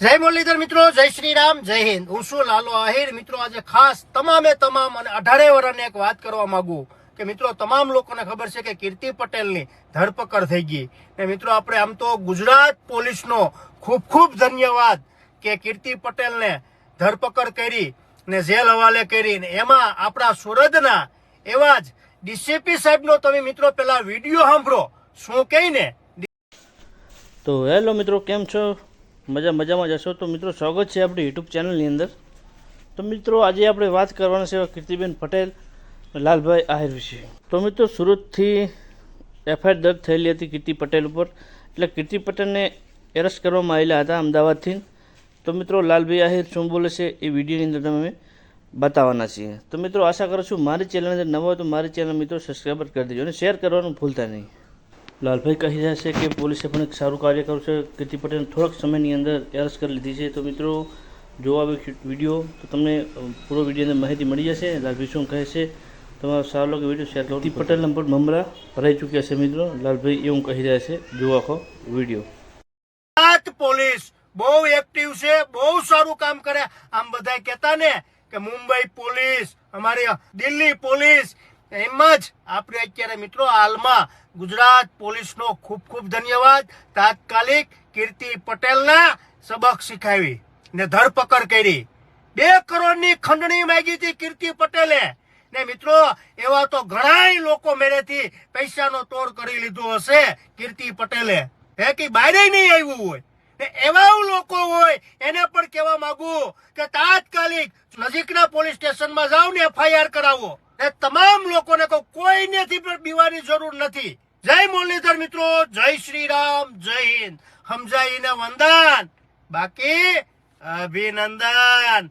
જય મુરલીધર મિત્રો, જય શ્રી રામ, જય હિન્દ. હું છું લાલો આહિર. મિત્રો આજે ખાસ તમામ અને 18 વર્ષની એક વાત કરવા માંગુ કે મિત્રો તમામ લોકોને ખબર છે કે કીર્તિ પટેલની ધરપકડ થઈ ગઈ. ને મિત્રો આપણે આમ તો ગુજરાત પોલીસનો ખૂબ ખૂબ ધન્યવાદ કે કીર્તિ પટેલને ધરપકડ કરી ને જેલ હવાલે કરી. ને એમાં આપણા સુરતના એવા જ ડીસીપી સાહેબનો તમે મિત્રો પેલા વિડીયો સાંભળો શું કહીને. તો હેલો મિત્રો, કેમ છો? મજામાં જશો તો મિત્રો સ્વાગત છે આપણી યુટ્યુબ ચેનલની અંદર. તો મિત્રો આજે આપણે વાત કરવાના છે કીર્તિબેન પટેલ, લાલભાઈ આહિર વિશે. તો મિત્રો સુરતથી એફઆઈઆર દર્જ થયેલી હતી કીર્તિ પટેલ ઉપર. એટલે કીર્તિ પટેલને એરેસ્ટ કરવામાં આવેલા હતા અમદાવાદથી. તો મિત્રો લાલભાઈ આહિર શું બોલે છે એ વિડીયોની અંદર તમે બતાવવાના છીએ. તો મિત્રો આશા કરું છું મારી ચેનલની અંદર નવો હોય તો મારી ચેનલ મિત્રો સબસ્ક્રાઈબર કરી દેજો અને શેર કરવાનું ભૂલતા નહીં. લાલભાઈ કહી રહ્યા છે કે પોલીસે પણ એક સારું કાર્ય કર્યું છે. કીર્તિ પટેલ થોડાક સમયની અંદર એરેસ્ટ કરી લીધી છે. તો મિત્રો જો આવે વિડીયો તો તમને પૂરો વિડીયોની માહિતી મળી જશે. લાલભાઈ શું કહે છે તમારો સારો લાગે વિડીયો શેર કરો. કીર્તિ પટેલ નંબર મમરા ભરાઈ ચૂક્યા છે મિત્રો. લાલભાઈ એવું કહી રહ્યા છે, જો આખો વિડીયો. ગુજરાત પોલીસ બહુ એક્ટિવ છે, બહુ સારું કામ કરે. આમ બધા કહેતા ને કે મુંબઈ પોલીસ, અમારી દિલ્હી પોલીસ, એમાં જ આપણે અત્યારે મિત્રો હાલમાં ગુજરાત પોલીસનો ખૂબ ખૂબ ધન્યવાદ. તાત્કાલિક કીર્તિ પટેલના સબક શીખાવી ને ધરપકડ કરી. 2 કરોડની ખંડણી માંગી હતી કીર્તિ પટેલે. ને મિત્રો એવા તો ઘણા લોકો મેળેથી પૈસાનો તોડ કરી લીધો હશે કીર્તિ પટેલે. હે કે બહાર નહીં આવ્યું હોય ને એવા લોકો હોય એને પણ કહેવા માંગુ કે તાત્કાલિક નજીકના પોલીસ સ્ટેશનમાં જાઓ ને એફઆઈઆર કરાવો. એ તમામ લોકોને કહું કોઈનેથી પણ બીવાની જરૂર નથી. જય મુરલીધર મિત્રો, જય શ્રી રામ, જય હિન્દ. સમજાઈને વંદન, બાકી અભિનંદન.